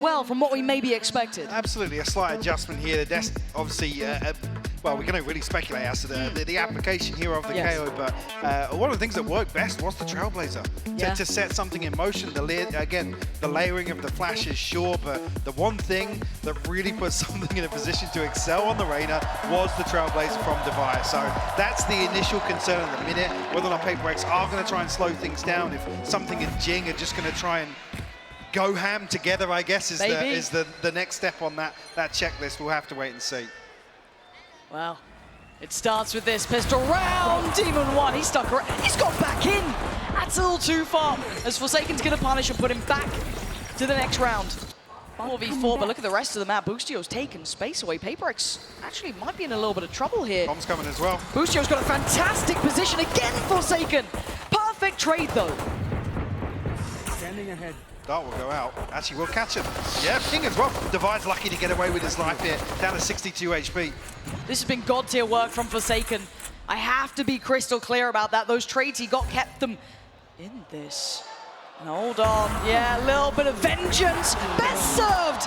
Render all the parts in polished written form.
well from what we maybe expected. Absolutely, a slight adjustment here. Obviously, well, we can only really speculate as to the application here of the KO, but one of the things that worked best was the Trailblazer. To set something in motion. Again, the layering of the flashes, sure, but the one thing that really put something in a position to excel on the Reyna was the Trailblazer from Device. So that's the initial concern at the minute, whether or not PRX are going to try and slow things down, if something and Jing are just going to try and go ham together, I guess, is the next step on that checklist. We'll have to wait and see. Well, it starts with this pistol round. Demon 1, he's stuck around. He's got back in. That's a little too far. As Forsaken's going to punish and put him back to the next round. 4v4, but look at the rest of the map. Boostio's taken space away. PRX actually might be in a little bit of trouble here. Bomb's coming as well. Boostio's got a fantastic position again, Forsaken. Perfect trade, though. Standing ahead. Dart will go out. Actually, we'll catch him. Yeah, King as well. Divide's lucky to get away with his life here. Down to 62 HP. This has been god tier work from Forsaken. I have to be crystal clear about that. Those trades he got kept them in this. And hold on. Yeah, a little bit of vengeance. Best served.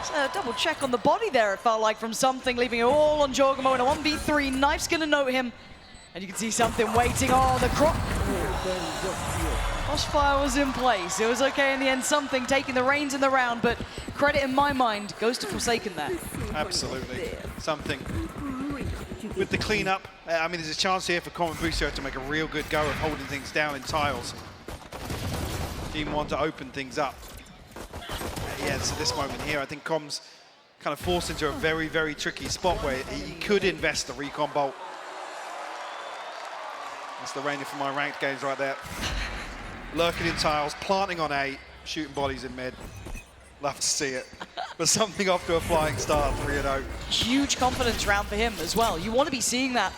So double check on the body there, it felt like, from something, leaving it all on Jorgamo in a 1v3. Knife's going to note him. And you can see something waiting. Oh, the crossfire was in place. It was okay in the end, something taking the reins in the round, but credit in my mind goes to Forsaken there. Absolutely. Something. With the cleanup, I mean, there's a chance here for Common Boostio to make a real good go of holding things down in tiles. Team want to open things up. Yeah, so this moment here, I think Com's kind of forced into a very, very tricky spot where he could invest the recon bolt. That's the Reyna for my ranked games right there. Lurking in tiles, planting on A, shooting bodies in mid. Love to see it. But something off to a flying start, 3-0. Huge confidence round for him as well. You want to be seeing that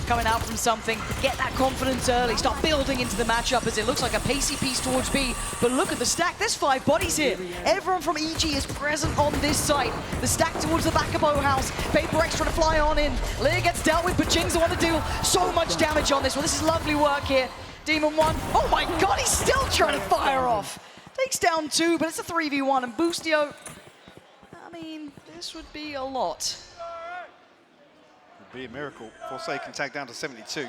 coming out from something. Get that confidence early. Start building into the matchup as it looks like a pacey piece towards B. But look at the stack. There's 5 bodies here. Everyone from EG is present on this site. The stack towards the back of powerhouse. PRX trying to fly on in. Lear gets dealt with, but Jing's the one to do so much damage on this one. This is lovely work here. Demon 1. Oh my god, he's still trying to fire off. Takes down 2, but it's a 3v1. And Boostio, I mean, this would be a lot. Would be a miracle. Forsaken tag down to 72.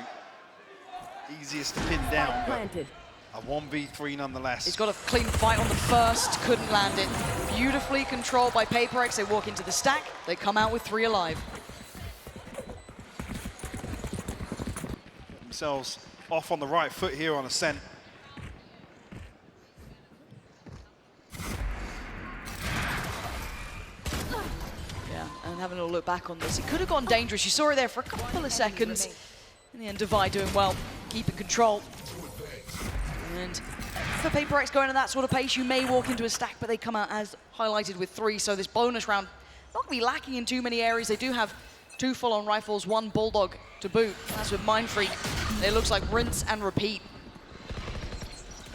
Easiest to pin down, but a 1v3 nonetheless. He's got a clean fight on the first, couldn't land it. Beautifully controlled by PRX. They walk into the stack, they come out with 3 alive. Get themselves off on the right foot here on Ascent. Yeah, and having a look back on this, it could have gone dangerous. You saw it there for a couple of seconds. In the end, Divide doing well, keeping control. And for PRX going at that sort of pace, you may walk into a stack, but they come out as highlighted with 3. So this bonus round not going to be lacking in too many areas. They do have 2 full-on rifles, 1 Bulldog to boot. That's with Mind Freak. It looks like rinse and repeat.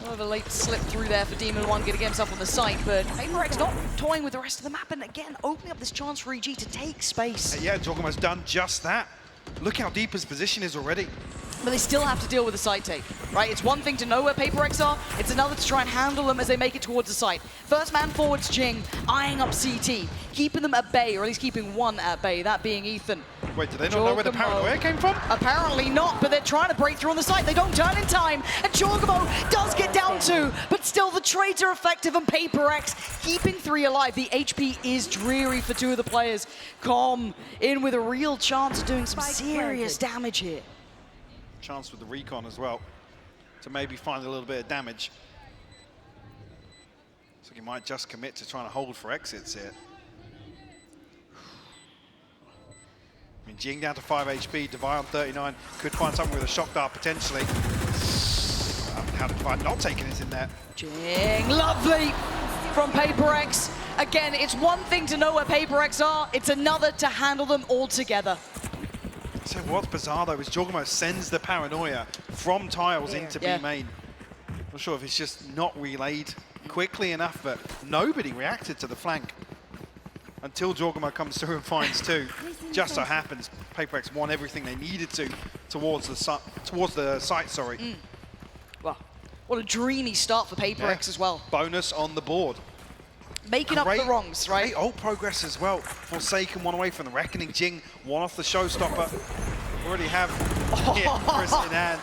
However, late slip through there for Demon 1, getting himself on the site, but PRX not toying with the rest of the map, and again, opening up this chance for EG to take space. Yeah, Jorgamo's done just that. Look how deep his position is already. But they still have to deal with the site take, right? It's one thing to know where PRX are, it's another to try and handle them as they make it towards the site. First man forward's Jing, eyeing up CT, keeping them at bay, or at least keeping one at bay, that being Ethan. Wait, do they not know where the paranoia came from? Apparently not, but they're trying to break through on the site. They don't turn in time, and Jorgamo does get down 2, but still the trades are effective, and PRX keeping 3 alive. The HP is dreary for 2 of the players. Com in with a real chance of doing some serious damage here. Chance with the recon as well to maybe find a little bit of damage. So he might just commit to trying to hold for exits here. I mean, Jing down to 5 HP, Divide on 39, could find something with a shock dart potentially. How did Divide not taking it in there? Jing, lovely from PRX. Again, it's one thing to know where PRX are, it's another to handle them all together. So what's bizarre though is Jorgamo sends the paranoia from tiles into B main. Not sure if it's just not relayed quickly enough, but nobody reacted to the flank until Jorgamo comes through and finds 2. Just so happens PRX won everything they needed to towards the site. Sorry. Well, what a dreamy start for PRX as well. Bonus on the board. making up the wrongs, right? Great ult progress as well. Forsaken, one away from the Reckoning. Jing, one off the showstopper. Already have Chris in hand.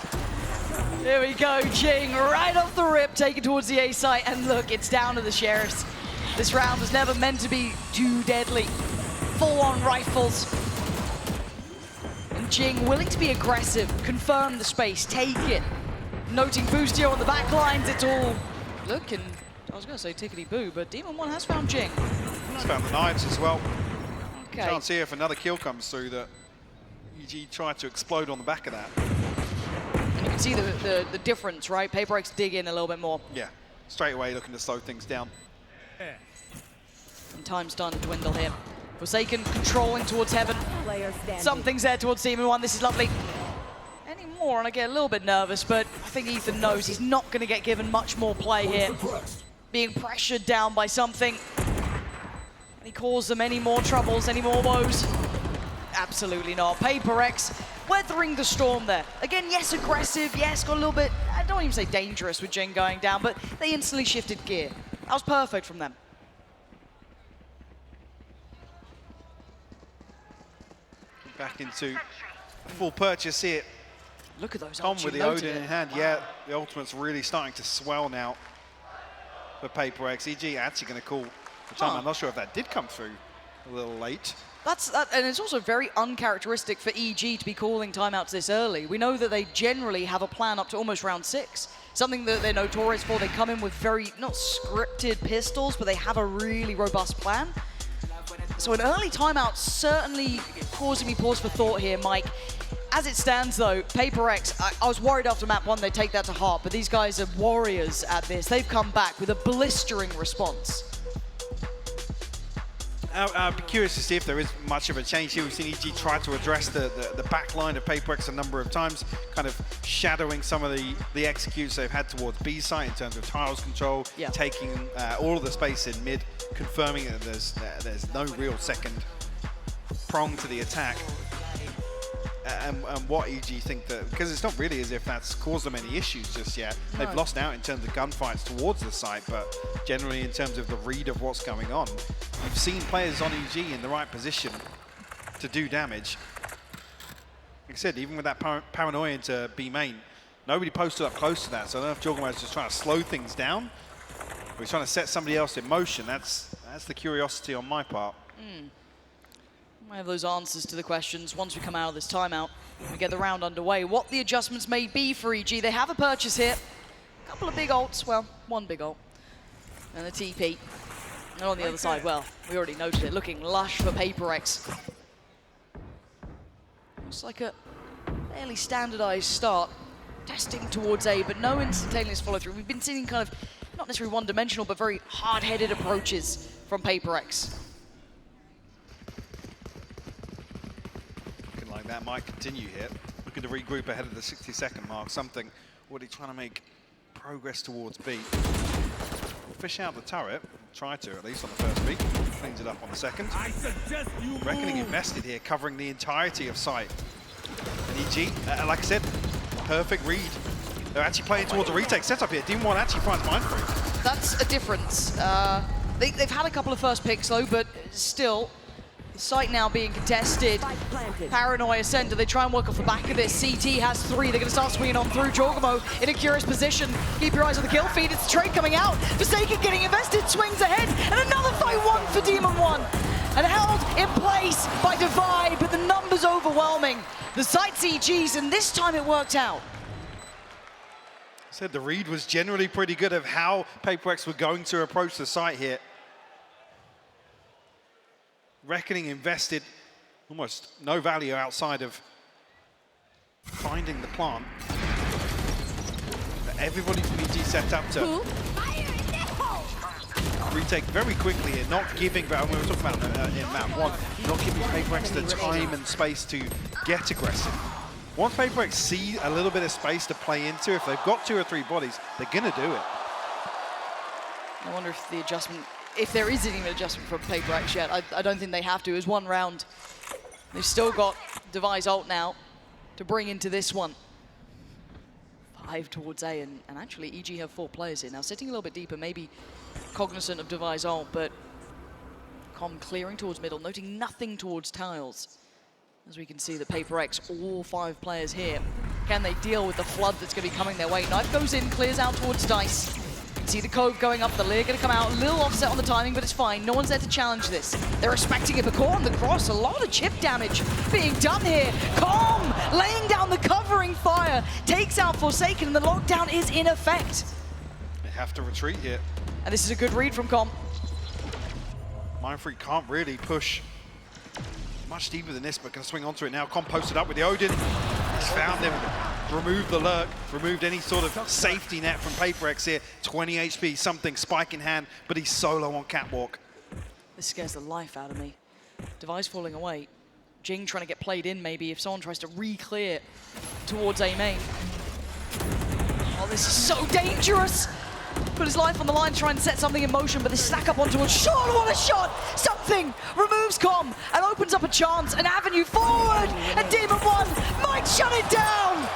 Here we go, Jing, right off the rip, taken towards the A site, and look, it's down to the Sheriffs. This round was never meant to be too deadly. Full-on rifles. And Jing, willing to be aggressive, confirm the space, take it. Noting Boostio on the back lines, it's all looking, I was going to say tickety-boo, but Demon One has found Jing. He's found the knives as well. Okay. Can't see if another kill comes through that EG tried to explode on the back of that. And you can see the difference, right? PRX dig in a little bit more. Yeah, straight away looking to slow things down. And time's starting to dwindle here. Forsaken controlling towards Heaven. Something's there towards Demon One. This is lovely. Any more, and I get a little bit nervous, but I think Ethan knows he's not going to get given much more play here. Being pressured down by something. Can he cause them any more troubles, any more woes? Absolutely not. PRX weathering the storm there. Again, yes, aggressive, yes, got a little bit, I don't even say dangerous with Jing going down, but they instantly shifted gear. That was perfect from them. Back into full purchase here. Look at those Tom ults, with you the noted Odin it. in hand. Yeah, the ultimate's really starting to swell now for PRX. EG actually going to call the time. I'm not sure if that did come through a little late. And it's also very uncharacteristic for EG to be calling timeouts this early. We know that they generally have a plan up to almost round 6. Something that they're notorious for. They come in with very, not scripted pistols, but they have a really robust plan. So an early timeout certainly causing me pause for thought here, Mike. As it stands though, PRX, I was worried after map 1 they'd take that to heart, but these guys are warriors at this. They've come back with a blistering response. I'd be curious to see if there is much of a change here. We've seen EG try to address the back line of PRX a number of times, kind of shadowing some of the executes they've had towards B site in terms of tiles control, taking all of the space in mid, confirming that there's no real second prong to the attack. And what EG think that, because it's not really as if that's caused them any issues just yet. They've lost out in terms of gunfights towards the site, but generally in terms of the read of what's going on, you've seen players on EG in the right position to do damage. Like I said, even with that paranoia into B main, nobody posted up close to that, so I don't know if Jorgensen's just trying to slow things down, or he's trying to set somebody else in motion. That's the curiosity on my part. I have those answers to the questions once we come out of this timeout. We get the round underway. What the adjustments may be for EG. They have a purchase here. A couple of big ults. Well, one big ult. And a TP. And on the other side, well, we already noted it. Looking lush for PRX. Looks like a fairly standardized start. Testing towards A, but no instantaneous follow through. We've been seeing kind of, not necessarily one-dimensional, but very hard-headed approaches from PRX. That might continue here. Looking to regroup ahead of the 60-second mark. Something already trying to make progress towards B. Fish out the turret. Try to, at least on the first peak. Cleans it up on the second. Reckoning invested here, covering the entirety of site. And EG, like I said, perfect read. They're actually playing towards a retake setup here. Demon One actually finds Mindfree. That's a difference. They've had a couple of first picks though, but still, the site now being contested. Paranoia Center, they try and work off the back of this. CT has 3, they're gonna start swinging on through. Jorgamo in a curious position. Keep your eyes on the kill feed, it's the trade coming out. Forsaken getting invested, swings ahead, and another fight won for Demon One. And held in place by Divide, but the numbers overwhelming. The site's EG's, and this time it worked out. I said the read was generally pretty good of how PRX were going to approach the site here. Reckoning invested almost no value outside of finding the plant. But everybody from EG set up to retake very quickly here, not giving, but we were talking about in map 1, not giving PRX the time and space to get aggressive. Once PRX see a little bit of space to play into, if they've got 2 or 3 bodies, they're gonna do it. I wonder if the adjustment, if there is any adjustment from PRX yet. I don't think they have to. It was 1 round. They've still got Device ult now to bring into this one. 5 towards A, and actually EG have 4 players here. Now sitting a little bit deeper, maybe cognizant of Devi's ult, but Com clearing towards middle, noting nothing towards tiles. As we can see, the PRX, all 5 players here. Can they deal with the flood that's going to be coming their way? Knife goes in, clears out towards Dice. You can see the Cove going up, the Leer going to come out. A little offset on the timing, but it's fine. No one's there to challenge this. They're expecting it, but on the cross, a lot of chip damage being done here. Com laying down the covering fire, takes out Forsaken, and the lockdown is in effect. They have to retreat here. And this is a good read from Com. Mindfreak can't really push much deeper than this, but can swing onto it now. Com posted up with the Odin. He's found him, removed the lurk, removed any sort of safety net from PRX here. 20 HP, something, spike in hand, but he's solo on Catwalk. This scares the life out of me. Device falling away. Jing trying to get played in maybe if someone tries to re-clear towards A main. Oh, this is so dangerous! Put his life on the line, try and set something in motion, but they stack up onto a shot. What a shot! Something removes Com and opens up a chance, an avenue forward, and Demon One might shut it down!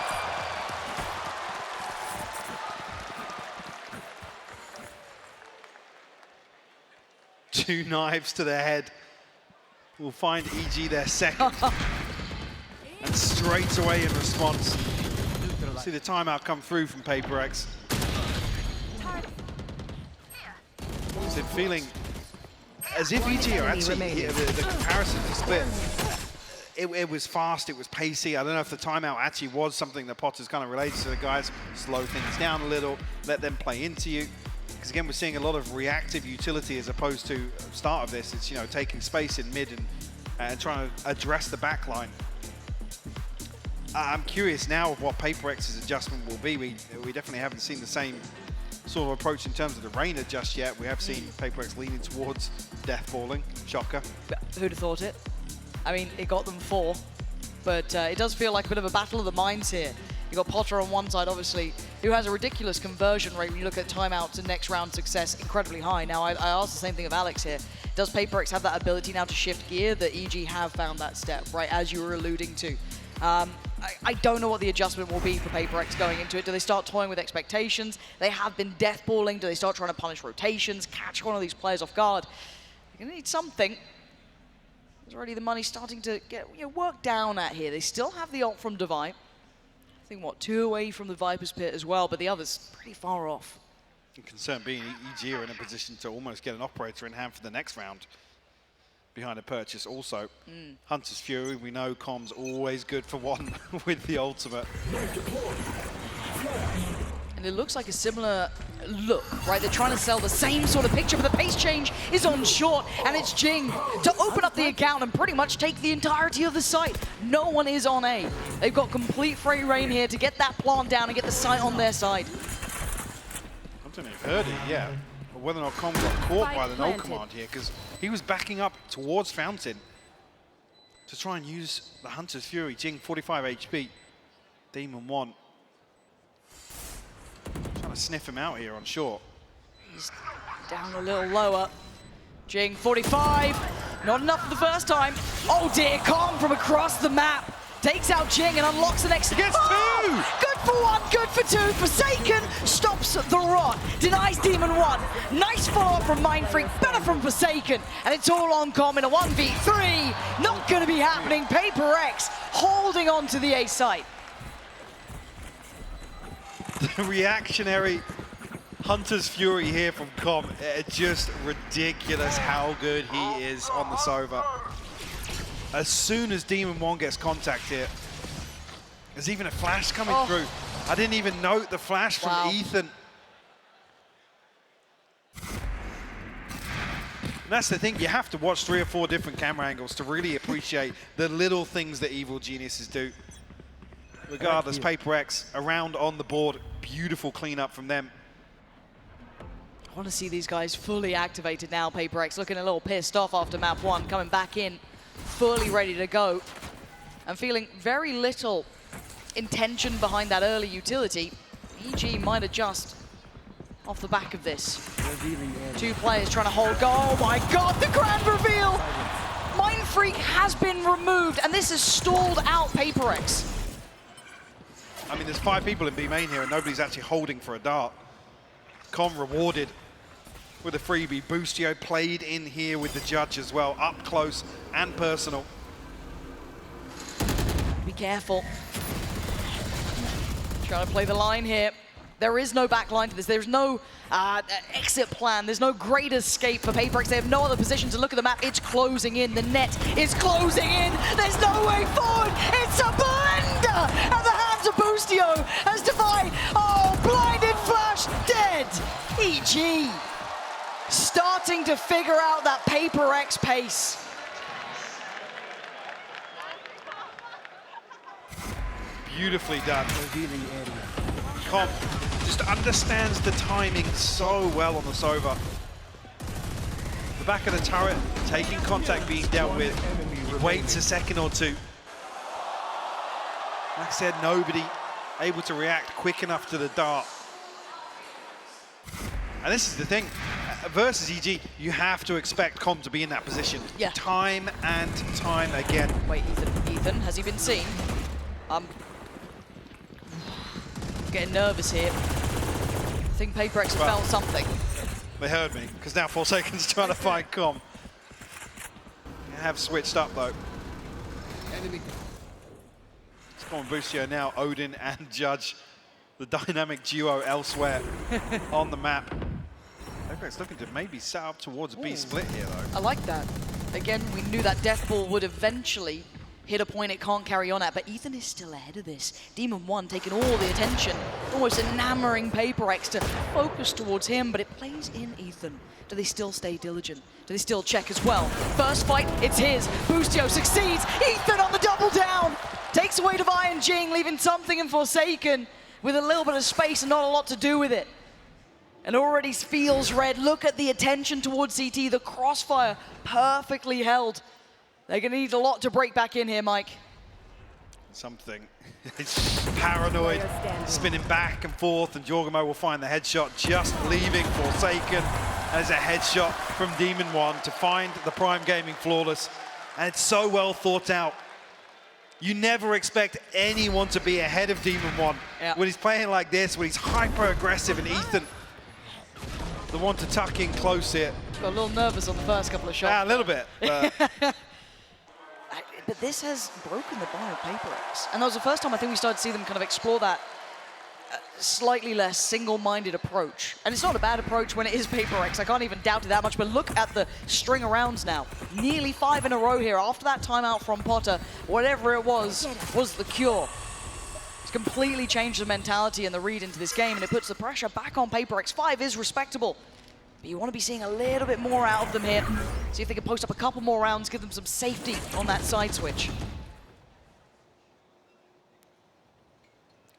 Two knives to the head will find EG their second. And straight away in response, see the timeout come through from PRX. Is it feeling as if EG are actually here, the comparison to split. It was fast, it was pacey. I don't know if the timeout actually was something that Potter's kind of related to the guys. Slow things down a little, let them play into you. Because again, we're seeing a lot of reactive utility as opposed to start of this. It's, you know, taking space in mid and trying to address the back line. I'm curious now of what PRX's adjustment will be. We definitely haven't seen the same sort of approach in terms of the Reina just yet. We have seen PRX leaning towards death falling. Shocker. Who'd have thought it? I mean, it got them 4, but it does feel like a bit of a battle of the minds here. You've got Potter on one side, obviously, who has a ridiculous conversion rate when you look at timeouts and next round success, incredibly high. Now, I asked the same thing of Alex here. Does PRX have that ability now to shift gear? The EG have found that step, right, as you were alluding to. I don't know what the adjustment will be for PRX going into it. Do they start toying with expectations? They have been deathballing. Do they start trying to punish rotations, catch one of these players off guard? You're going to need something. There's already the money starting to get worked down at here. They still have the ult from Devi. I think, what, 2 away from the Viper's Pit as well, but the others pretty far off. The concern being EG are in a position to almost get an operator in hand for the next round. Behind a purchase also. Hunter's Fury, we know Com's always good for one with the ultimate. And it looks like a similar look, right? They're trying to sell the same sort of picture, but the pace change is on short, and it's Jing to open up the account and pretty much take the entirety of the site. No one is on A. They've got complete free reign here to get that plant down and get the site on their side. I don't know if you've heard it, yeah. But whether or not Com got caught by the null command here, because he was backing up towards Fountain to try and use the Hunter's Fury. Jing, 45 HP. Demon 1. Trying to sniff him out here on short. He's down a little lower. Jing, 45. Not enough for the first time. Oh dear, Com from across the map. Takes out Jing and unlocks the next. Gets 2! Good for 1, good for 2. Forsaken stops the rot. Denies Demon 1. Nice follow-up from Mindfreak. Better from Forsaken. And it's all on Com in a 1v3. Not going to be happening. PRX holding on to the A site. The reactionary Hunter's Fury here from Com. Just ridiculous how good he is on the Sova. As soon as Demon 1 gets contact here, there's even a flash coming through. I didn't even note the flash from Ethan. And that's the thing, you have to watch 3 or 4 different camera angles to really appreciate the little things that evil geniuses do. Regardless, PRX around on the board, beautiful cleanup from them. I want to see these guys fully activated now. PRX looking a little pissed off after map 1, coming back in, fully ready to go. And feeling very little intention behind that early utility. EG might adjust off the back of this. 2 players trying to hold goal. Oh my god, the grand reveal! Mindfreak has been removed, and this has stalled out PRX. I mean, there's 5 people in B main here, and nobody's actually holding for a dart. Com rewarded with a freebie. Boostio played in here with the judge as well, up close and personal. Be careful. Trying to play the line here. There is no back line to this. There's no exit plan. There's no great escape for PRX. They have no other position to look at the map. It's closing in. The net is closing in. There's no way forward. It's a blender at the hands of Boostio as Defy, blinded flash, dead. EG starting to figure out that PRX pace. Beautifully done. Comp just understands the timing so well on the Sova. The back of the turret, taking contact, being dealt with. He waits a second or two. Like I said, nobody able to react quick enough to the dart. And this is the thing, versus EG, you have to expect Comp to be in that position. Yeah. Time and time again. Wait, Ethan, has he been seen? Getting nervous here. I think PRX has found something. They heard me, because now Forsaken's trying to find Comp. They have switched up though. Enemy. It's Comp and Boostio now, Odin and Judge. The dynamic duo elsewhere on the map. PRX looking to maybe set up towards a B split here though. I like that. Again, we knew that Death Ball would eventually hit a point it can't carry on at, but Ethan is still ahead of this. Demon 1 taking all the attention, almost enamoring PRX to focus towards him, but it plays in Ethan. Do they still stay diligent? Do they still check as well? First fight, it's his. Boostio succeeds. Ethan on the double down. Takes away Defy and Jing, leaving something in Forsaken with a little bit of space and not a lot to do with it. And already feels red. Look at the attention towards CT. The crossfire perfectly held. They're going to need a lot to break back in here, Mike. Something. It's paranoid, spinning back and forth, and Jorgamo will find the headshot, just leaving Forsaken. And it's a headshot from Demon 1 to find the Prime Gaming flawless. And it's so well thought out. You never expect anyone to be ahead of Demon 1 when he's playing like this, when he's hyper-aggressive, and Ethan, the one to tuck in close here. Got a little nervous on the first couple of shots. A little bit. But this has broken the bar of PRX. And that was the first time I think we started to see them kind of explore that slightly less single-minded approach. And it's not a bad approach when it is PRX. I can't even doubt it that much, but look at the string of rounds now. Nearly 5 in a row here. After that timeout from Potter, whatever it was the cure. It's completely changed the mentality and the read into this game, and it puts the pressure back on PRX. 5 is respectable. But you want to be seeing a little bit more out of them here. See if they can post up a couple more rounds, give them some safety on that side switch.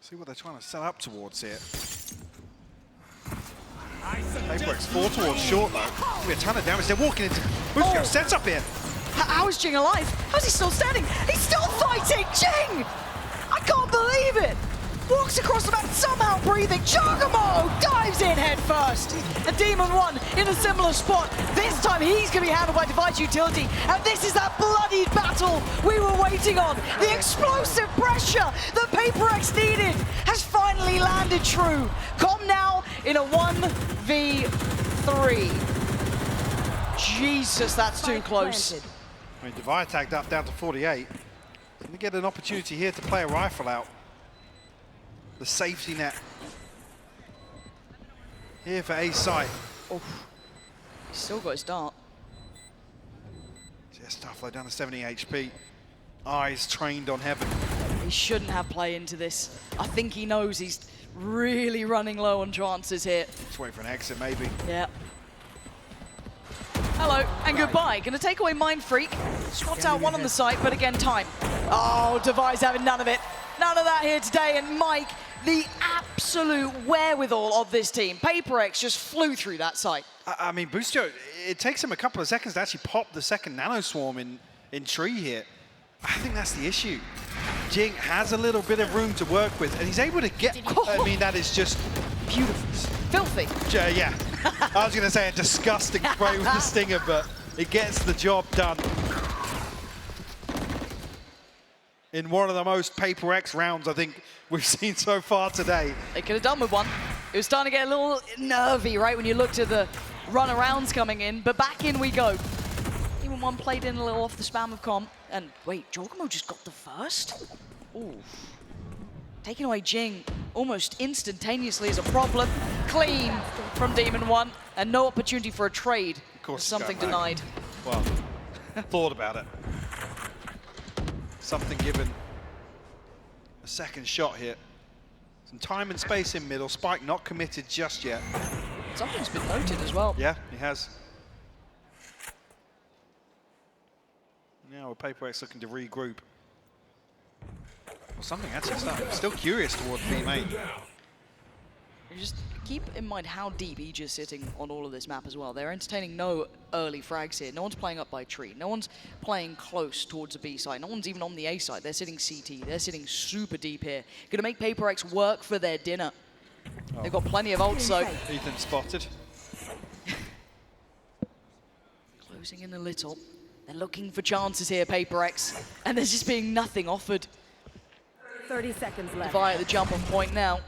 See what they're trying to set up towards here. PRX 4 towards short though. We're a ton of damage. They're walking into Boostio sets up here. How is Jing alive? How's he still standing? He's still fighting! Jing! I can't believe it! Walks across the map, somehow breathing. Jorgamo dives in head first. And Demon 1 in a similar spot. This time he's going to be handled by Divide's utility. And this is that bloodied battle we were waiting on. The explosive pressure that PRX needed has finally landed true. Comp now in a 1v3. Jesus, that's too close. I mean, Divide tagged up down to 48. Can they get an opportunity here to play a rifle out? The safety net here for A side. He's still got his dart. Just Starflow down to 70 HP. Eyes trained on heaven. He shouldn't have play into this. I think he knows he's really running low on chances here. Just waiting for an exit, maybe. Yeah. Hello, and goodbye. Gonna take away Mind Freak. Spots out one on the site, but again, time. Oh, Devi's having none of it. None of that here today, and Mike, the absolute wherewithal of this team. PRX just flew through that site. I mean, Boostio, it takes him a couple of seconds to actually pop the second Nano Swarm in tree here. I think that's the issue. Jing has a little bit of room to work with, and he's able to get... I mean, that is just... Beautiful. Filthy. Yeah. I was going to say a disgusting spray with the Stinger, but it gets the job done. In one of the most PRX rounds I think we've seen so far today. They could have done with one. It was starting to get a little nervy, right, when you looked at the run-arounds coming in, but back in we go. Even one played in a little off the spam of Com. And wait, Jorgamo just got the first? Ooh. Taking away Jing almost instantaneously is a problem. Clean from Demon 1, and no opportunity for a trade. Of course, something denied. Well, thought about it. Something given a second shot here. Some time and space in middle. Spike not committed just yet. Something's been noted as well. Yeah, he has. Now PRX looking to regroup. Well, something actually started. Still curious towards B-main. Just keep in mind how deep EG is sitting on all of this map as well. They're entertaining no early frags here. No one's playing up by tree. No one's playing close towards the B side. No one's even on the A side. They're sitting CT. They're sitting super deep here. Gonna make PRX work for their dinner. Oh. They've got plenty of ults, so... Ethan spotted. Closing in a little. They're looking for chances here, PRX, and there's just being nothing offered. 30 seconds left. Devi at the jump-on point now.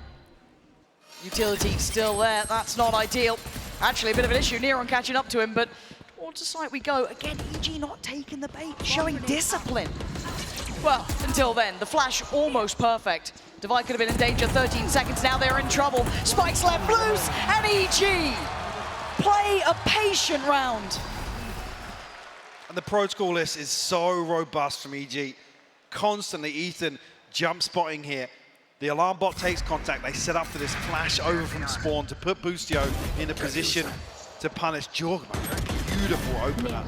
Utility still there, that's not ideal. Actually, a bit of an issue, Neron catching up to him, but onto site we go. Again, EG not taking the bait, showing discipline. Well, until then, the flash almost perfect. Devi could have been in danger, 13 seconds, now they're in trouble. Spike's left loose, and EG play a patient round. And the pro score list is so robust from EG. Constantly Ethan jump spotting here. The alarm bot takes contact. They set up for this flash over from spawn to put Boostio in a position to punish Jorgamo. Beautiful opener.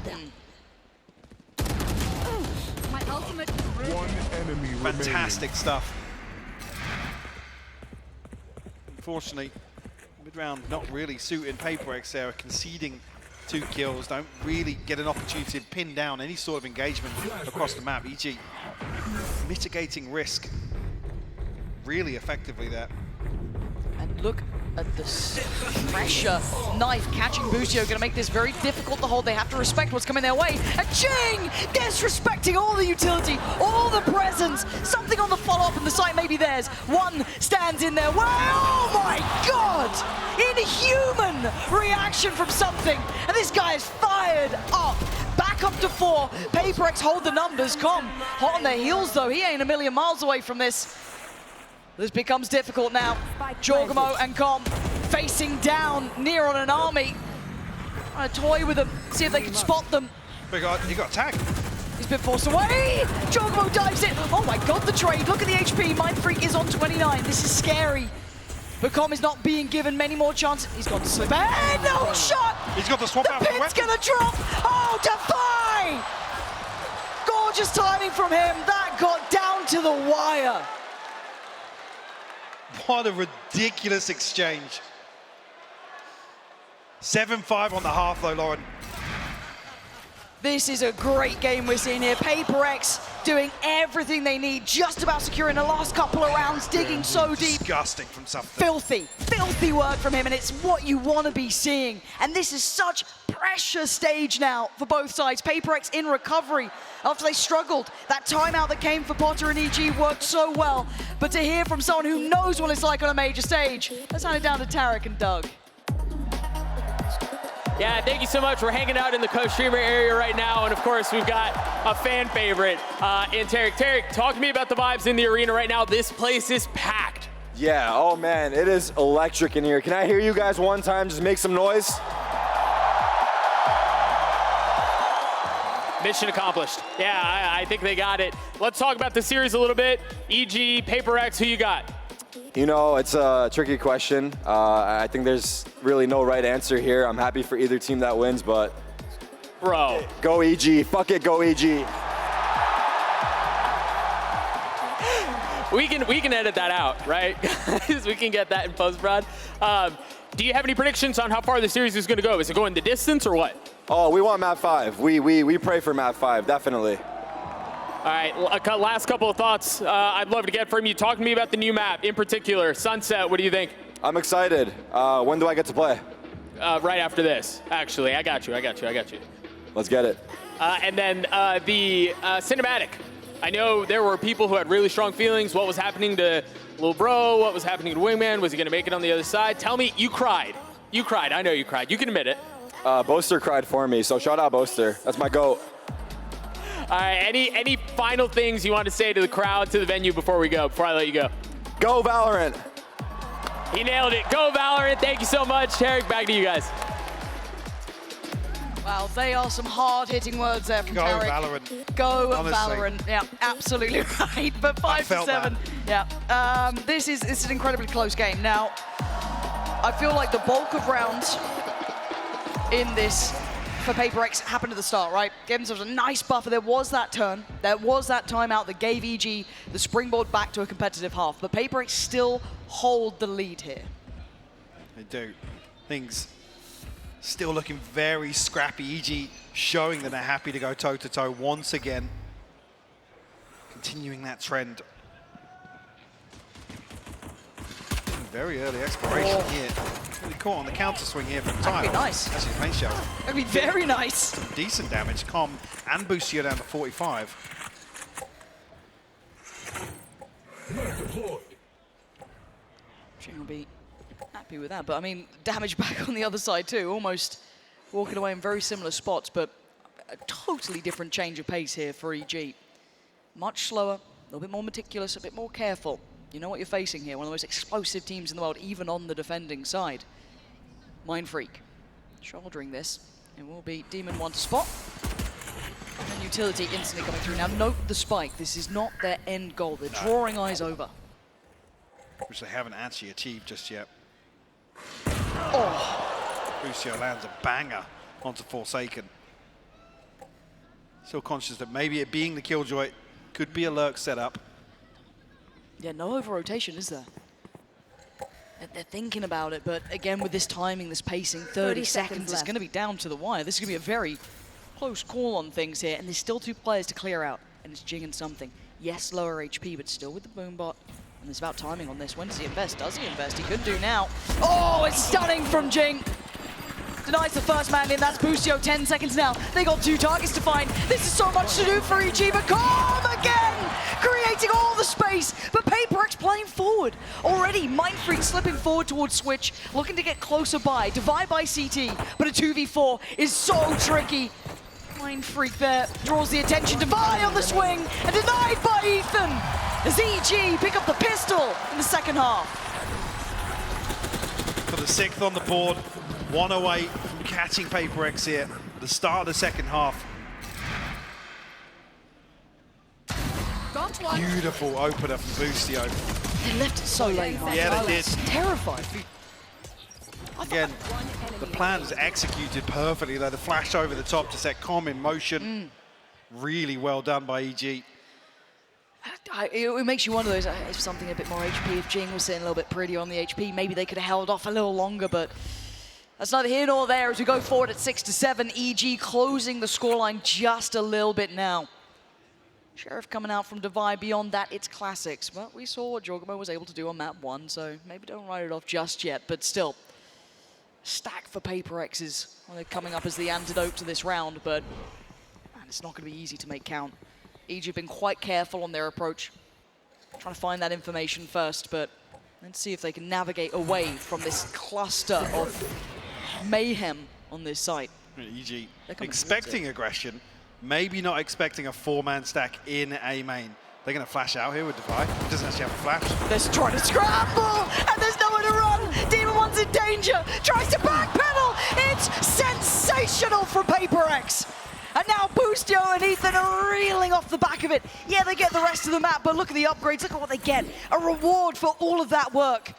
My ultimate. One enemy Fantastic stuff. Unfortunately, mid-round not really suiting PRX there, conceding 2 kills, don't really get an opportunity to pin down any sort of engagement across the map. EG mitigating risk really effectively there. And look at the pressure. Knife catching Boostio, gonna make this very difficult to hold. They have to respect what's coming their way. And Jing disrespecting all the utility, all the presence. Something on the follow-up and the site may be theirs. One stands in their way. Oh my God! Inhuman reaction from something. And this guy is fired up. Back up to 4. PRX hold the numbers. Com hot on their heels though. He ain't a million miles away from this. This becomes difficult now. Jorgamo and Com facing down Neron and Army. Trying to toy with them, see if they can spot them. He got tagged. He's been forced away. Jorgamo dives in. Oh my God, the trade. Look at the HP. Mind Freak is on 29. This is scary. But Com is not being given many more chances. He's gone to slip. And no shot. He's got the swap out. The pin's gonna drop. Oh, Defi! Gorgeous timing from him. That got down to the wire. What a ridiculous exchange. 7-5 on the half though, Lauren. This is a great game we're seeing here. PRX doing everything they need, just about securing the last couple of rounds, digging so deep. Disgusting from something. Filthy, filthy work from him, and it's what you want to be seeing. And this is such pressure stage now for both sides. PRX in recovery after they struggled. That timeout that came for Potter and EG worked so well. But to hear from someone who knows what it's like on a major stage, let's hand it down to Tarek and Doug. Yeah, thank you so much. We're hanging out in the co-streamer area right now, and of course, we've got a fan favorite in Tarek. Tarek, talk to me about the vibes in the arena right now. This place is packed. Yeah, oh man, it is electric in here. Can I hear you guys one time? Just make some noise. Mission accomplished. Yeah, I think they got it. Let's talk about the series a little bit. EG, PRX, who you got? You know, it's a tricky question. I think there's really no right answer here. I'm happy for either team that wins, but... Bro. Go EG, fuck it, go EG. We can edit that out, right? We can get that in post-prod. Do you have any predictions on how far the series is gonna go? Is it going the distance or what? Oh, we want map 5. We pray for map 5, definitely. All right, last couple of thoughts I'd love to get from you. Talk to me about the new map, in particular, Sunset. What do you think? I'm excited. When do I get to play? Right after this, actually. I got you. Let's get it. And then the cinematic. I know there were people who had really strong feelings. What was happening to Lil Bro? What was happening to Wingman? Was he going to make it on the other side? Tell me, you cried. You cried. I know you cried. You can admit it. Boaster cried for me, so shout out Boaster. That's my GOAT. All right, any final things you want to say to the crowd, to the venue before I let you go? Go Valorant! He nailed it. Go Valorant. Thank you so much. Tarek, back to you guys. Wow, they are some hard-hitting words there from Go Tarek. Valorant. Go Honestly. Valorant. Yeah, absolutely right. But 5-7. Yeah. This is an incredibly close game. Now, I feel like the bulk of rounds in this for PRX happened at the start, right? Gave themselves a nice buffer. There was that turn. There was that timeout that gave EG the springboard back to a competitive half. But PRX still hold the lead here. They do. Things still looking very scrappy. EG showing that they're happy to go toe-to-toe once again. Continuing that trend. Very early exploration here. Really caught on the counter swing here from Tile. That'd be nice. That's his main shell. That'd be very nice. Some decent damage. Com and Boostio down to 45. Jing will be happy with that. But I mean, damage back on the other side too. Almost walking away in very similar spots, but a totally different change of pace here for EG. Much slower, a little bit more meticulous, a bit more careful. You know what you're facing here. One of the most explosive teams in the world, even on the defending side. Mind Freak shouldering this. It will be Demon 1 to spot. And then Utility instantly coming through. Now note the spike. This is not their end goal. They're drawing eyes over. Which they haven't actually achieved just yet. Oh, Boostio lands a banger onto Forsaken. Still conscious that maybe it being the Killjoy could be a lurk setup. yeah, no over-rotation, is there? They're thinking about it, but again, with this timing, this pacing, 30 seconds, it's going to be down to the wire. This is going to be a very close call on things here, and there's still 2 players to clear out, and it's Jing and something. Yes, lower HP, but still with the boom bot. And it's about timing on this. When does he invest? Does he invest? He could do now. Oh, it's stunning from Jing. Denies the first man in. That's Boostio. 10 seconds now. They got 2 targets to find. This is so much to do for EG, but Calm again, creating all the space. But PRX playing forward. Already, Mind Freak slipping forward towards Switch, looking to get closer by. Divide by CT, but a 2v4 is so tricky. Mind Freak there draws the attention. Divide on the swing, and denied by Ethan. As EG pick up the pistol in the second half. For the 6th on the board, 1 away from catching PRX here. The start of the second half. Beautiful opener from Boostio. They left it so late. Yeah, they did. Terrified. Again, the plan was executed perfectly though. The flash over the top to set Com in motion. Really well done by EG. It makes you wonder, though, if something a bit more HP, if Jing was sitting a little bit prettier on the HP, maybe they could have held off a little longer, but that's neither here nor there as we go forward at 6-7. EG closing the scoreline just a little bit now. Sheriff coming out from Divide. Beyond that, it's classics. But we saw what Jorgamo was able to do on map 1, so maybe don't write it off just yet, but still. Stack for PRX's. Well, they're coming up as the antidote to this round, but man, it's not going to be easy to make count. EG have been quite careful on their approach, trying to find that information first, but let's see if they can navigate away from this cluster of mayhem on this site. EG expecting aggression, maybe not expecting a 4-man stack in A main. They're going to flash out here with Divide. He doesn't actually have a flash. They're trying to scramble, and there's nowhere to run. Demon One's in danger, tries to backpedal. It's sensational from PRX. And now Boostio and Ethan are reeling off the back of it. Yeah, they get the rest of the map, but look at the upgrades. Look at what they get. A reward for all of that work.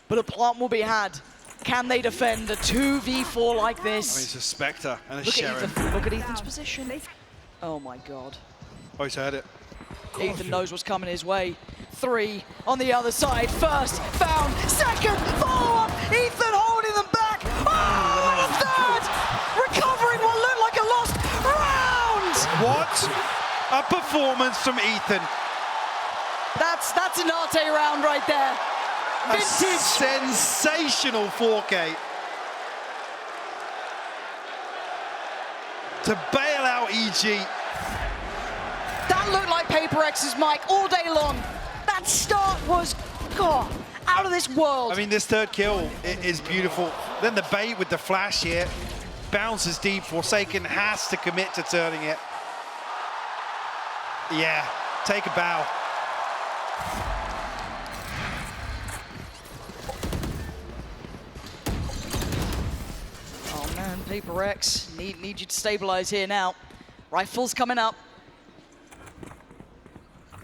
But a plant will be had. Can they defend a 2v4 like this? I mean, it's a Spectre and a Look Sheriff. at Ethan. Look at Ethan's position. Oh my God. Oh, he's heard it. Ethan knows what's coming his way. 3 on the other side. First found, second follow-up. Ethan holding them back. Oh, and a third! Recovering what looked like a lost round! What a performance from Ethan. That's an Arte round right there. A Vintage. sensational 4K. To bail out EG. That looked like PRX's mic all day long. That start was, God, out of this world. I mean, this third kill is beautiful. Then the bait with the flash here. bounces deep. Forsaken has to commit to turning it. Yeah, take a bow. Oh man, PRX, need you to stabilize here now. Rifles coming up.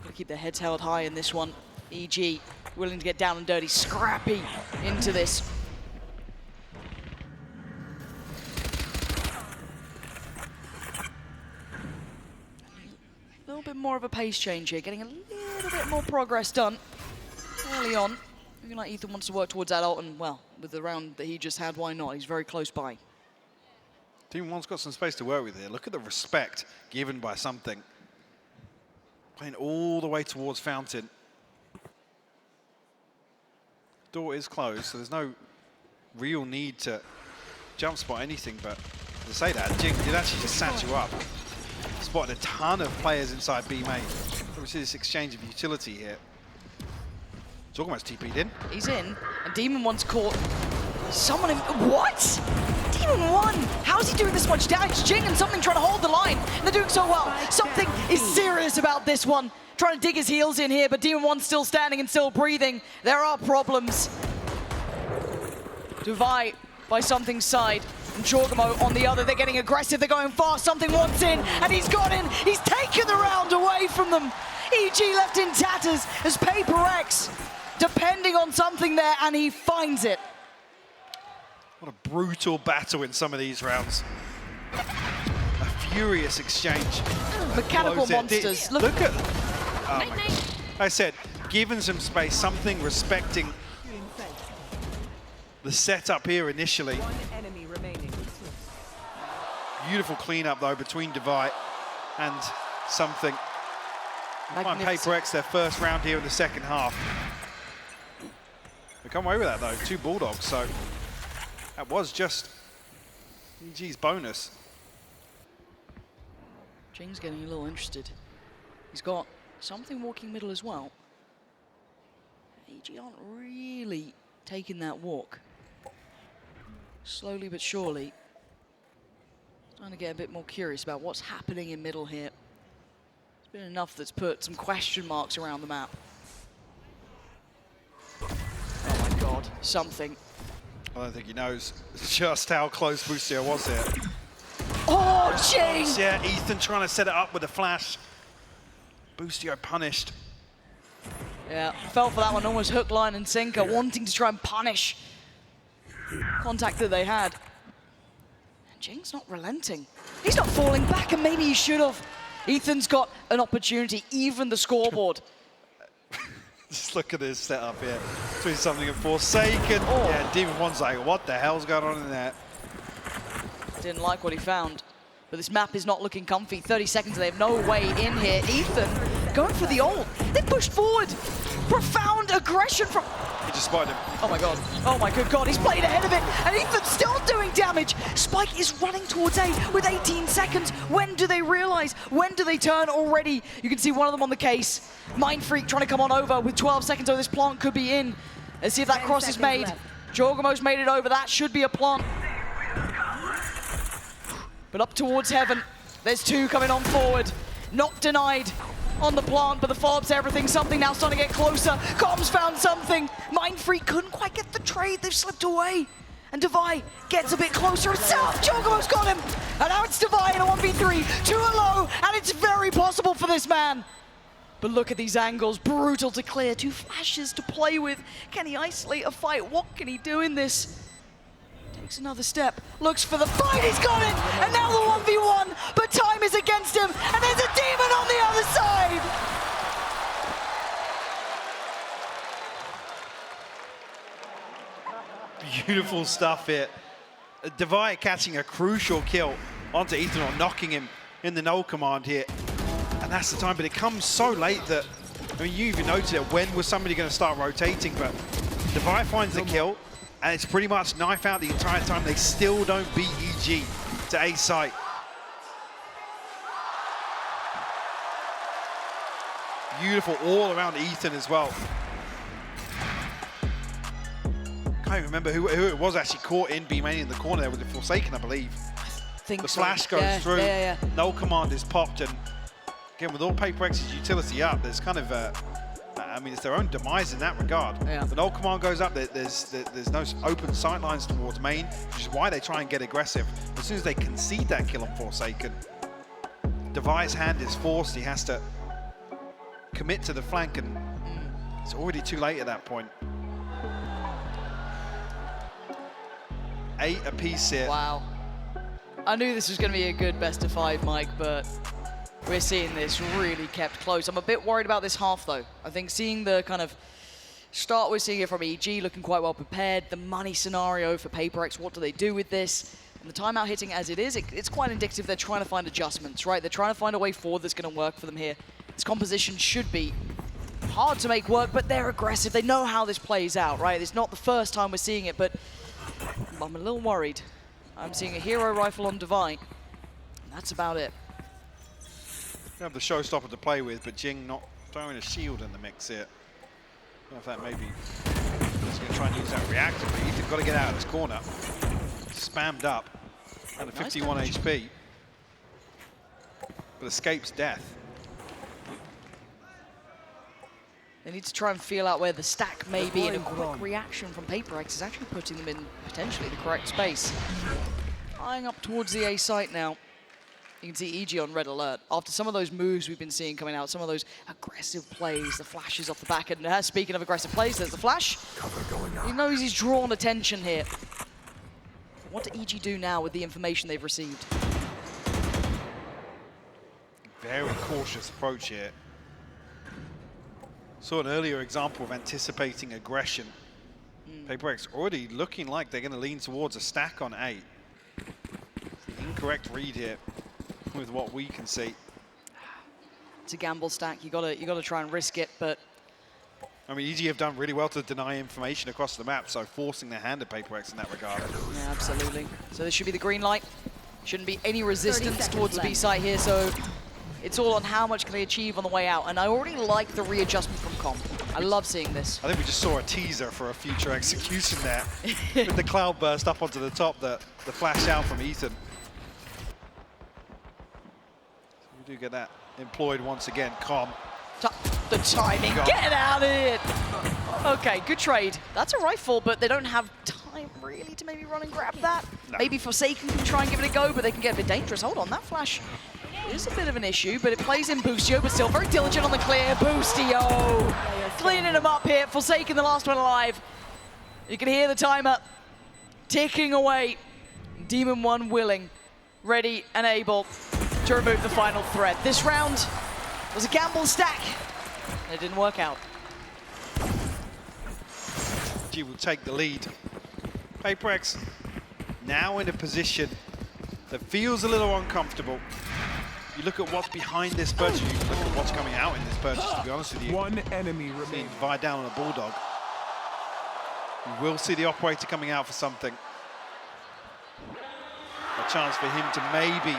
Gotta keep their heads held high in this one. EG willing to get down and dirty, scrappy into this. A little bit more of a pace change here, getting a little bit more progress done early on. Looking like Ethan wants to work towards that ult, and well, with the round that he just had, why not? He's very close by. Team 1's got some space to work with here. Look at the respect given by something. Playing all the way towards Fountain. Door is closed, so there's no real need to jump spot anything, but to say that, Jing did actually just sat you up. Spotted a ton of players inside B main. We see this exchange of utility here. It's almost TP'd in. He's in, and Demon One's caught someone in. What? Demon One! How's he doing this much damage? Jing and something trying to hold the line, and they're doing so well. Something is serious about this one. Trying to dig his heels in here, but Demon One's still standing and still breathing. There are problems. Divide by Something's side, and Jorgamo on the other. They're getting aggressive, they're going fast. Something wants in, and he's got in. He's taken the round away from them. EG left in tatters as PRX depending on Something there, and he finds it. What a brutal battle in some of these rounds. A furious exchange. Mechanical monsters. Look at, I said, given some space, Something respecting the setup here initially. One enemy remaining. Beautiful cleanup though between Divide and Something. Find PRX their first round here in the second half. They come away with that though, 2 Bulldogs, so that was just EG's bonus. Jing's getting a little interested. He's got Something walking middle as well. EG aren't really taking that walk. Slowly but surely. Trying to get a bit more curious about what's happening in middle here. It's been enough that's put some question marks around the map. Oh my god, Something. I don't think he knows just how close Boostio was here. Oh, Jing! Yeah, Ethan trying to set it up with a flash. Boostio punished. Yeah, fell for that one, almost hook, line, and sinker, wanting to try and punish contact that they had. And Jing's not relenting. He's not falling back, and maybe he should have. Ethan's got an opportunity, even the scoreboard. Just look at this setup here. Between Something and Forsaken. Oh. Yeah, Demon One's like, what the hell's going on in there? Didn't like what he found. But this map is not looking comfy. 30 seconds, they have no way in here. Ethan going for the ult. They pushed forward. Profound aggression from... He just spotted him. Oh my god. Oh my good god. He's played ahead of it. And Ethan's still doing damage. Spike is running towards A with 18 seconds. When do they realize? When do they turn already? You can see one of them on the case. Mind Freak trying to come on over with 12 seconds. Oh, this plant could be in. Let's see if that cross is made. Jorgamo's made it over. That should be a plant. But up towards heaven. There's 2 coming on forward. Not denied on the plant, but the follow-up's everything. Something now starting to get closer. Comms found Something. Mind Freak couldn't quite get the trade. They've slipped away. And Divide gets a bit closer himself. Jorgamo's got him. And now it's Divide in a 1v3. 2 low, and it's very possible for this man. But look at these angles. Brutal to clear. 2 flashes to play with. Can he isolate a fight? What can he do in this? Takes another step, looks for the fight, he's got it! And now the 1v1, but time is against him, and there's a Demon on the other side! Beautiful stuff here. Divide catching a crucial kill onto Ethan, or knocking him in the null command here. And that's the time, but it comes so late that, I mean, you even noted it, when was somebody going to start rotating, but Divide finds the kill, and it's pretty much knife out the entire time. They still don't beat EG to A site. Beautiful all around Ethan as well. Can't even remember who it was actually caught in B main in the corner there with the Forsaken, I believe. I think the so. flash goes through. Yeah. No command is popped, and again, with all PRX's utility up, there's kind of I mean, it's their own demise in that regard. Yeah. When old command goes up, there's no open sight lines towards main, which is why they try and get aggressive. As soon as they concede that kill on Forsaken, Devi's hand is forced. He has to commit to the flank, and it's already too late at that point. 8 apiece here. Wow. I knew this was going to be a good best of 5, Mike, but we're seeing this really kept close. I'm a bit worried about this half, though. I think seeing the kind of start we're seeing here from EG looking quite well prepared, the money scenario for PRX, what do they do with this? And the timeout hitting as it is, it's quite indicative they're trying to find adjustments, right? They're trying to find a way forward that's going to work for them here. This composition should be hard to make work, but they're aggressive. They know how this plays out, right? It's not the first time we're seeing it, but I'm a little worried. I'm seeing a hero rifle on Devi. That's about it. You have the showstopper to play with, but Jing not throwing a shield in the mix here. I don't know if that maybe he's going to try and use that reactor, but Ethan got to get out of this corner. Spammed up at a 51 HP, but escapes death. They need to try and feel out where the stack may be, and a quick reaction from PRX is actually putting them in potentially the correct space. Eyeing up towards the A site now. You can see EG on red alert. After some of those moves we've been seeing coming out, some of those aggressive plays, the flashes off the back end. Speaking of aggressive plays, there's the flash. He knows he's drawn attention here. What do EG do now with the information they've received? Very cautious approach here. Saw an earlier example of anticipating aggression. PRX already looking like they're going to lean towards a stack on A. The incorrect read here with what we can see. It's a gamble stack. You gotta try and risk it, but I mean, EG have done really well to deny information across the map, so forcing their hand at PRX in that regard. yeah, absolutely. So this should be the green light. Shouldn't be any resistance towards the B site here, so it's all on how much can they achieve on the way out. And I already like the readjustment from Com. I love seeing this. I think we just saw a teaser for a future execution there. With the cloud burst up onto the top, the flash out from Ethan. So we do get that employed once again, Com. The timing, get out of it! Okay, good trade. That's a rifle, but they don't have time really to maybe run and grab that. No. Maybe Forsaken can try and give it a go, but they can get a bit dangerous. Hold on, that flash is a bit of an issue, but it plays in Boostio, but still very diligent on the clear. Boostio cleaning him up here. Forsaken, the last one alive. You can hear the timer ticking away. Demon 1 willing, ready and able to remove the final threat. This round was a gamble stack. It didn't work out. G will take the lead. PRX now in a position that feels a little uncomfortable. You look at what's behind this purchase, you look at what's coming out in this purchase, to be honest with you. One enemy Seeing remains. Devi down on a Bulldog. You will see the operator coming out for something. A chance for him to maybe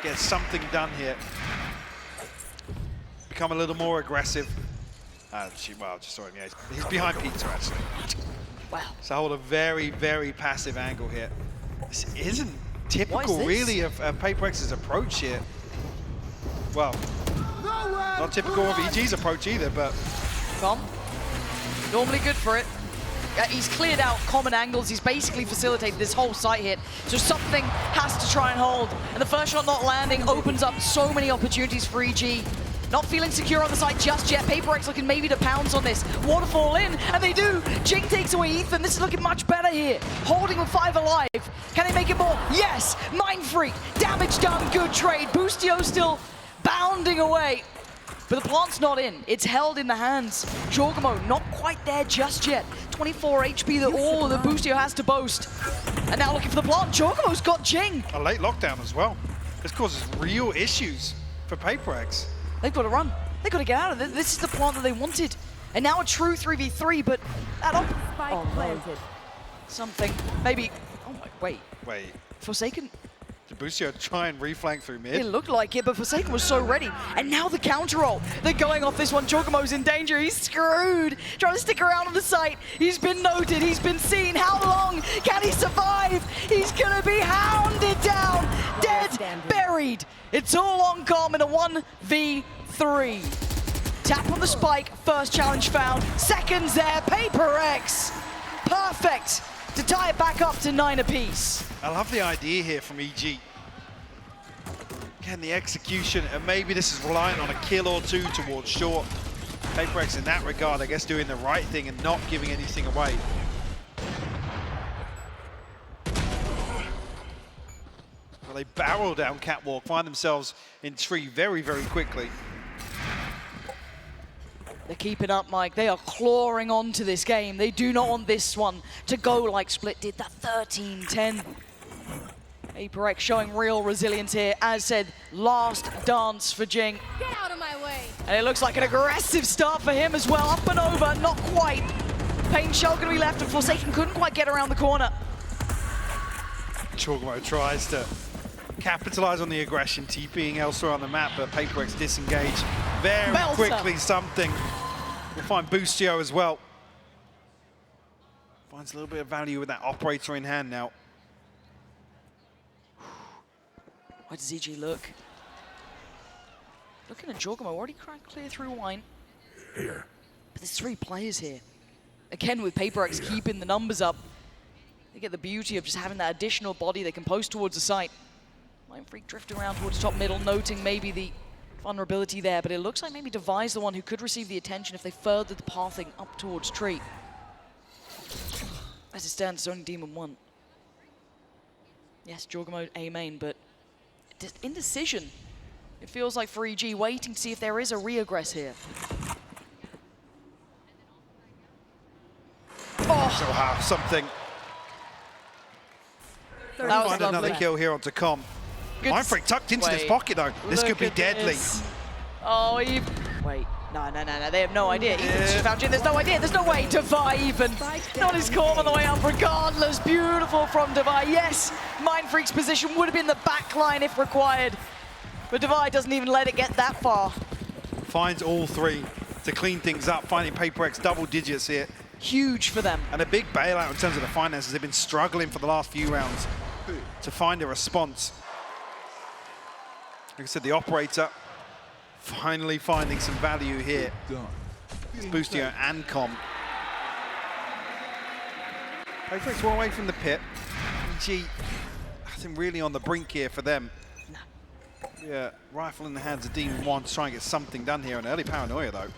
get something done here. Become a little more aggressive. Well, just saw him, yeah. He's behind Peter, actually. Wow. So hold a very, very passive angle here. This isn't typical, this? really, of PRX's approach here. Well, not typical of EG's approach either, but Com, normally good for it. He's cleared out common angles. He's basically facilitated this whole site hit. So something has to try and hold. And the first shot not landing opens up so many opportunities for EG. Not feeling secure on the site just yet. PRX looking maybe to pounce on this. Waterfall in, and they do. Jing takes away Ethan. This is looking much better here. Holding with 5 alive. Can they make it more? Yes! Mind Freak. Damage done. Good trade. Boostio still bounding away. But the plant's not in. It's held in the hands. Jorgamo not quite there just yet. 24 HP that all the Boostio has to boast. And now looking for the plant. Jorgamo's got Jing. a late lockdown as well. This causes real issues for PRX. They've got to run. They've got to get out of it. This is the plant that they wanted. And now a true 3v3, but that Spike planted. something. Maybe. Oh my, wait. Wait, Forsaken. Busio try and reflank through mid. It looked like it, but Forsaken was so ready. And now the counter roll. They're going off this one. Chocomo's in danger. He's screwed. Trying to stick around on the site. He's been noted. He's been seen. How long can he survive? He's going to be hounded down. Dead. Buried. It's all on Com in a 1v3. Tap on the spike. First challenge found. Seconds there. PRX. Perfect to tie it back up to 9 apiece. I love the idea here from EG. Again, the execution, and maybe this is reliant on a kill or two towards short. PRX in that regard, I guess, doing the right thing and not giving anything away. Well, they barrel down Catwalk, find themselves in tree very, very quickly. They're keeping up, Mike. They are clawing onto this game. They do not want this one to go like Split did, that 13-10. PRX showing real resilience here. As said, last dance for Jing. Get out of my way. And it looks like an aggressive start for him as well. Up and over, not quite. Pain Shell going to be left, and Forsaken couldn't quite get around the corner. Chocomo tries to capitalize on the aggression, TPing elsewhere on the map, but PRX disengage very Belter. quickly. Something. We'll find Busio as well. Finds a little bit of value with that operator in hand now. Where does EG look? Looking at Chocomo, already cracked clear through Wine. Here. But there's 3 players here. Again, with PRX keeping the numbers up, they get the beauty of just having that additional body they can post towards the site. Mindfreak drift around towards top middle, noting maybe the vulnerability there, but it looks like maybe Devi's the one who could receive the attention if they furthered the pathing up towards tree. As it stands, it's only Demon 1. Yes, Jorgamo A main, but just indecision. It feels like for EG, waiting to see if there is a re-aggress here. Oh, So have something. that was Find another lovely. kill here onto Com. Good Mindfreak tucked into this Wait, pocket though. This look could be at deadly. this. Oh, wait. No, they have no idea. Ethan's just found Jin. There's no idea. There's no way. Devi even. Not his call on the way up regardless. Beautiful from Devi. Yes, Mindfreak's position would have been the back line if required. But Devi doesn't even let it get that far. Finds all 3 to clean things up, finding PRX double digits here. Huge for them. And a big bailout in terms of the finances. They've been struggling for the last few rounds to find a response. Like I said, the operator finally finding some value here. It's Busio and Com. PRX one away from the pit. EG, nothing really on the brink here for them. Yeah, rifle in the hands of Demon 1 to try and get something done here. An early paranoia though.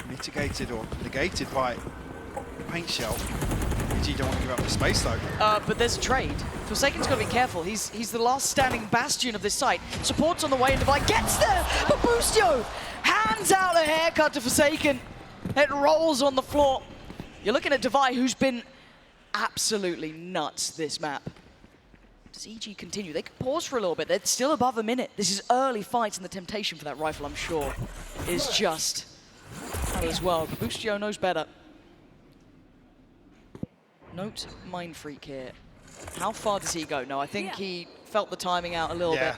Mitigated or negated by the paint shell. EG don't want to give up the space though. But there's a trade. Forsaken's got to be careful. He's the last standing bastion of this site. Support's on the way, and Devi gets there. But Busio hands out a haircut to Forsaken. It rolls on the floor. You're looking at Devi, who's been absolutely nuts this map. Does EG continue? They could pause for a little bit. They're still above a minute. This is early fights, and the temptation for that rifle, I'm sure, is just as well. But Busio knows better. Note Mindfreak here. How far does he go? No, I think he felt the timing out a little bit.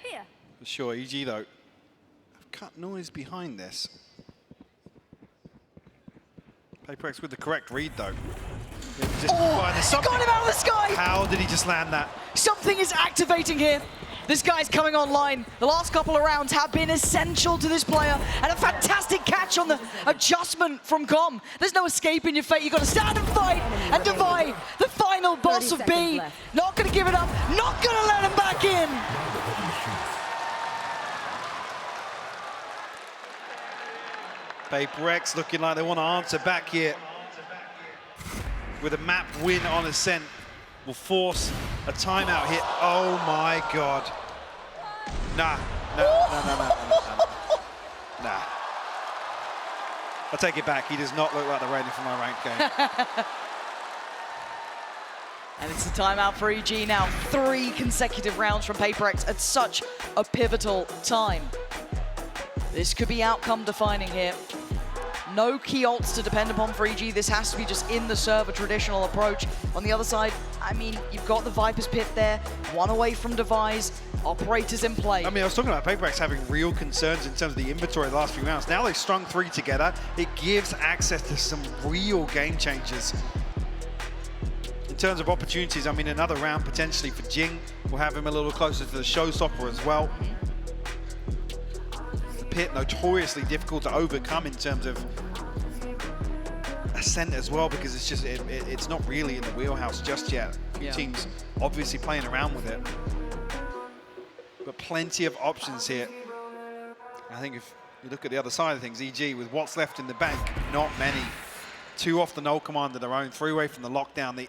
Here. For sure. EG though, have cut noise behind this. PRX with the correct read though. Oh, got him out of the sky! How did he just land that? Something is activating here. This guy's coming online. The last couple of rounds have been essential to this player, and a fantastic catch on the adjustment from Com. There's no escaping your fate. You've got to stand and fight. And Devi, the final boss of B, not going to give it up, not going to let him back in. PRX looking like they want to answer back here. With a map win on Ascent, will force a timeout here. Oh my God. Nah. I'll take it back. He does not look like the Rainer from my ranked game. And it's a timeout for EG now. 3 consecutive rounds from PRX at such a pivotal time. This could be outcome defining here. No key ults to depend upon for EG. This has to be just in the server traditional approach. On the other side, I mean, you've got the Viper's Pit there, one away from Devise, operators in play. I mean, I was talking about PRX having real concerns in terms of the inventory the last few rounds. Now they've strung 3 together. It gives access to some real game changers. In terms of opportunities, I mean, another round potentially for Jing will have him a little closer to the showstopper as well. The Pit notoriously difficult to overcome in terms of ascent as well, because it's just it's not really in the wheelhouse just yet. Yeah. Teams obviously playing around with it, but plenty of options here. I think if you look at the other side of things, EG with what's left in the bank, not many. 2 off the null command of their own, 3 away from the lockdown.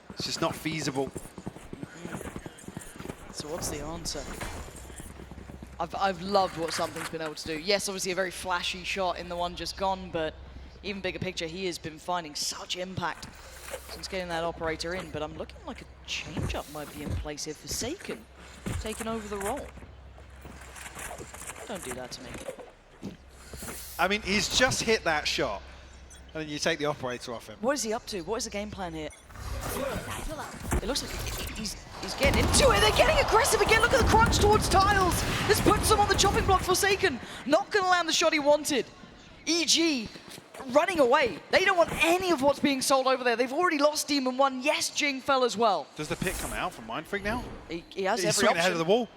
It's just not feasible. So what's the answer? I've loved what Something's been able to do. Yes, obviously a very flashy shot in the one just gone, but even bigger picture, he has been finding such impact since getting that operator in. But I'm looking like a change-up might be in place here. Forsaken taking over the role. Don't do that to me. I mean, he's just hit that shot, and then you take the operator off him. What is he up to? What is the game plan here? It looks like he's getting into it. They're getting aggressive again. Look at the crunch towards tiles. This puts them on the chopping block. Forsaken not going to land the shot he wanted. EG running away. They don't want any of what's being sold over there. They've already lost Demon 1. Yes, Jing fell as well. Does the Pit come out from Mindfreak now? He has He's every swinging option. ahead of the wall.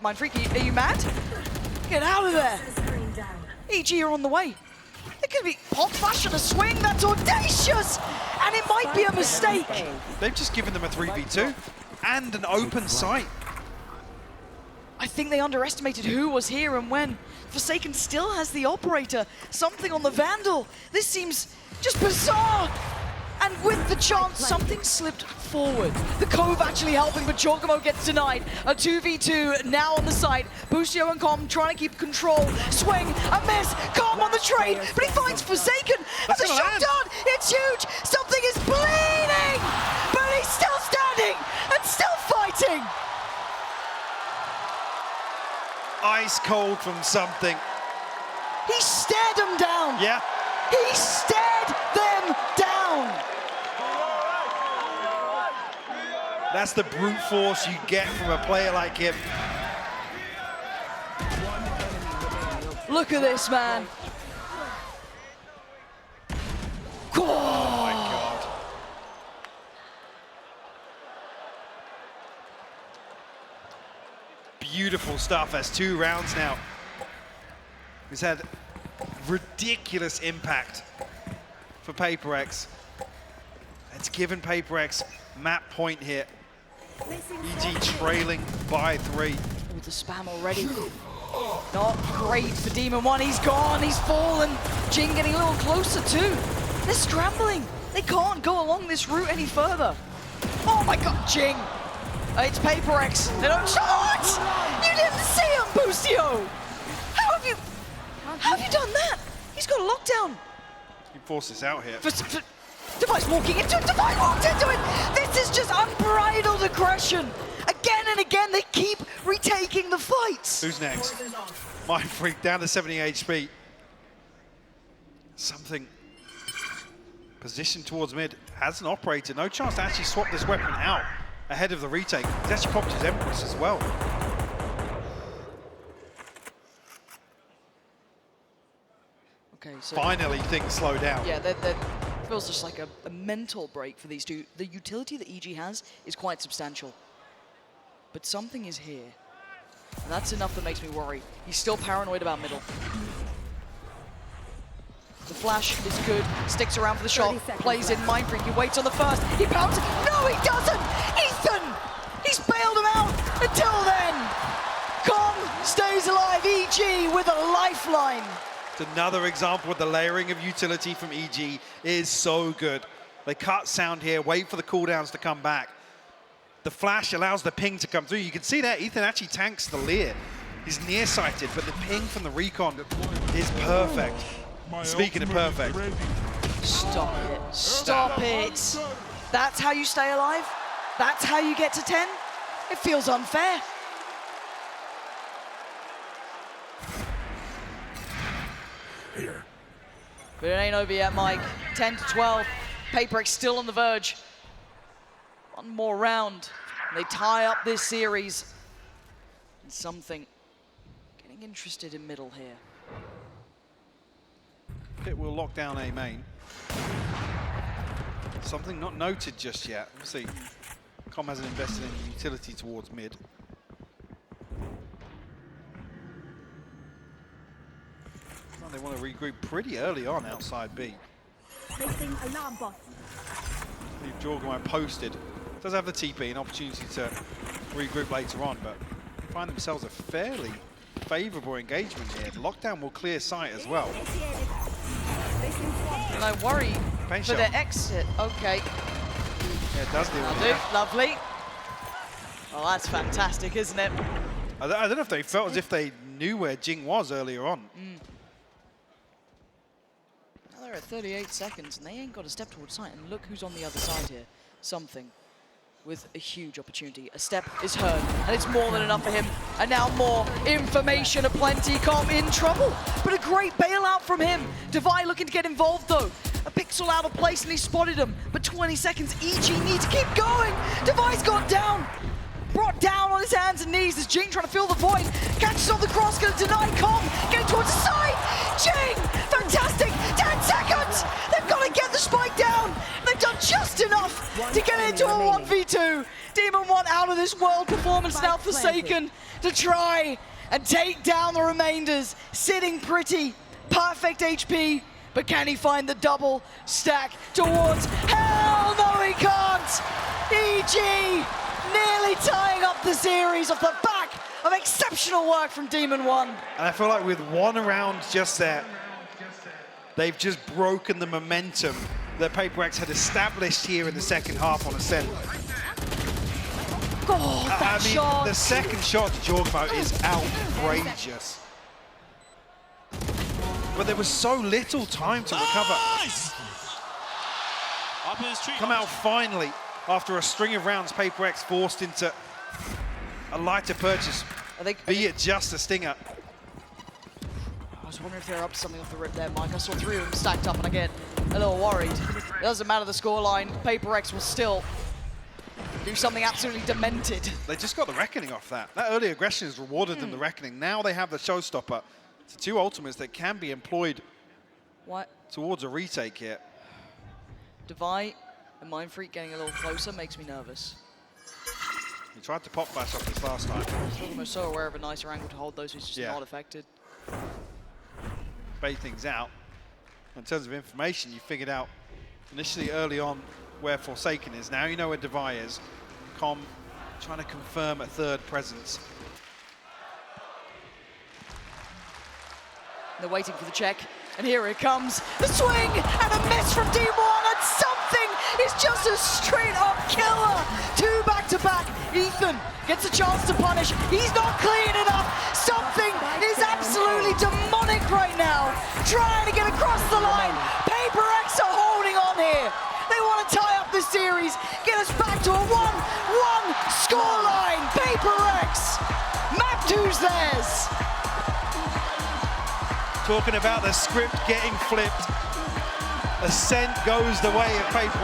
Mindfreak, are you mad? Get out of there. EG are on the way. It could be hot flash and a swing. That's audacious. And it might be a mistake. They've just given them a 3v2 and an open sight. I think they underestimated who was here and when. Forsaken still has the operator. Something on the Vandal. This seems just bizarre. And with the chance, something slipped forward. The Cove actually helping, but Giacomo gets denied. A 2v2 now on the side. Busio and Com trying to keep control. Swing, a miss. Com on the trade, but he finds Forsaken. And the shot done. It's huge. Something is bleeding, but he's still standing and still fighting. Ice cold from Something. He stared them down. Yeah. He stared them down. That's the brute force you get from a player like him. Look at this, man. Oh my God. Beautiful stuff. That's 2 rounds now. He's had ridiculous impact for PRX. It's given PRX map point here. EG trailing by 3. With the spam already. Not great for Demon 1. He's gone. He's fallen. Jing getting a little closer too. They're scrambling. They can't go along this route any further. Oh my God, Jing. It's PRX. They don't. What? You didn't see him, Busio. How have you done that? He's got a lockdown. He forced this out here. Devise walking into it. Devise walked into it. This is just unbridled aggression. Again and again, they keep retaking the fights. Who's next? Mindfreak down to 70 HP. Something positioned towards mid. Has an operator. No chance to actually swap this weapon out ahead of the retake. He's actually popped his Empress as well. Okay, so Finally, things slow down. yeah, that feels just like a mental break for these two. The utility that EG has is quite substantial. But something is here. And that's enough that makes me worry. He's still paranoid about middle. The flash is good, sticks around for the shot, plays in Mindfreak, he waits on the first, he pounces. No, he doesn't! Ethan! He's bailed him out until then! Com stays alive, EG with a lifeline. It's another example of the layering of utility from EG is so good. They cut sound here, wait for the cooldowns to come back. The flash allows the ping to come through. You can see that Ethan actually tanks the Lear. He's nearsighted, but the ping from the recon is perfect. Speaking of perfect. Stop it. Stop it. That's how you stay alive? That's how you get to 10? It feels unfair. But it ain't over yet, Mike. 10 to 12. PRX still on the verge. One more round. They tie up this series. And something getting interested in middle here. Pit will lock down A main. Something not noted just yet. We'll see. Com hasn't invested in utility towards mid. Well, they want to regroup pretty early on outside B. Placing alarm bot. Leave Jorgemite posted. Does have the TP, an opportunity to regroup later on, but find themselves a fairly favourable engagement here. The lockdown will clear sight as well. And I worry Paint for shot. their exit. Okay, Yeah, it does deal with do. that. Lovely. Oh, that's fantastic, isn't it? I don't know if they felt as if they knew where Jing was earlier on. Now they're at 38 seconds and they ain't got a step towards sight. And look who's on the other side here. Something with a huge opportunity. A step is heard and it's more than enough for him. And now more information aplenty. Com in trouble, but a great bailout from him. Devi looking to get involved though. A pixel out of place and he spotted him. But 20 seconds, EG need to keep going. Devi's got down. Brought down on his hands and knees as Jing trying to fill the void. Catches on the cross, gonna deny Com. Getting towards the side. Jing, fantastic. 10 seconds. They've got to get the spike down. They've done just enough to get into a 1v2. Demon 1 out of this world performance now forsaken to try and take down the remainders. Sitting pretty, perfect HP. But can he find the double stack towards? Hell no, he can't. EG nearly tying up the series off the back of exceptional work from Demon 1. And I feel like with one round just there, they've just broken the momentum that PRX had established here in the second half on Ascent. God, that shot. The second shot to Jorgemite is outrageous. But there was so little time to recover. Come out finally after a string of rounds. PRX forced into a lighter purchase, be it just a stinger. I was wondering if they're up to something off the rip there, Mike. I saw 3 of them stacked up and I get a little worried. It doesn't matter the scoreline. PRX will still do something absolutely demented. They just got the Reckoning off that. That early aggression has rewarded them the Reckoning. Now they have the Showstopper. It's 2 ultimates that can be employed towards a retake here. Devi and Mind Freak getting a little closer makes me nervous. He tried to pop flash off this last time. Almost so aware of a nicer angle to hold those who's just not affected. Bait things out. In terms of information, you figured out initially early on where Forsaken is. Now you know where Devi is. Com trying to confirm a third presence. They're waiting for the check, and here it comes. The swing and a miss from D1, and something is just a straight-up killer. 2 back-to-back. Ethan gets a chance to punish. He's not clean enough. Something is absolutely demonic right now. Trying to get across the line. PRX are holding on here. They want to tie up the series, get us back to a 1-1 scoreline. PRX, map 2's theirs. Talking about the script getting flipped. Ascent goes the way of PRX.